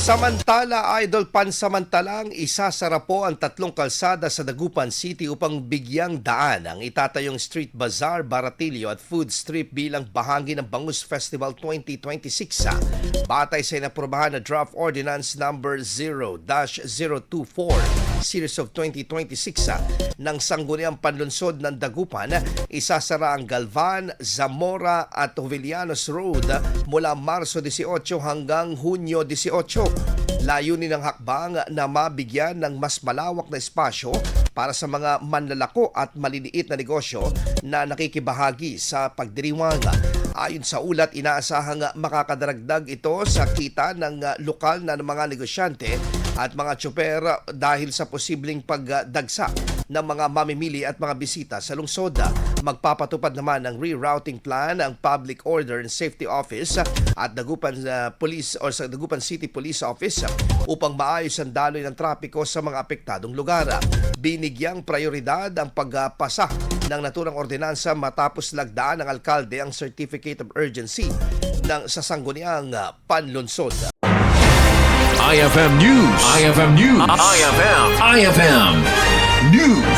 Samantala, Idol, pansamantalang isasara po ang 3 kalsada sa Dagupan City upang bigyang daan ang itatayong Street Bazaar, Baratillo at Food Strip bilang bahagi ng Bangus Festival 2026. Batay sa inaprubahan na Draft Ordinance number 0-024 Series of 2026 ng Sangguniang Panlunsod ng Dagupan, isasara ang Galvan, Zamora at Jovellanos Road mula Marso 18 hanggang Hunyo 18. Layunin ng hakbang na mabigyan ng mas malawak na espasyo para sa mga manlalako at maliliit na negosyo na nakikibahagi sa pagdiriwang. Ayon sa ulat, inaasahang makakadaragdag ito sa kita ng lokal na mga negosyante at mga tsoper dahil sa posibleng pagdagsa ng mga mamimili at mga bisita sa lungsod. Magpapatupad naman ng rerouting plan ang Public Order and Safety Office at Dagupan Police or sa Dagupan City Police Office upang maayos ang daloy ng trapiko sa mga apektadong lugar. Binigyang prioridad ang pagpasa ng naturang ordinansa matapos lagdaan ng alkalde ang Certificate of Urgency sa Sangguniang Panlunsod. IFM News. IFM News. IFM News.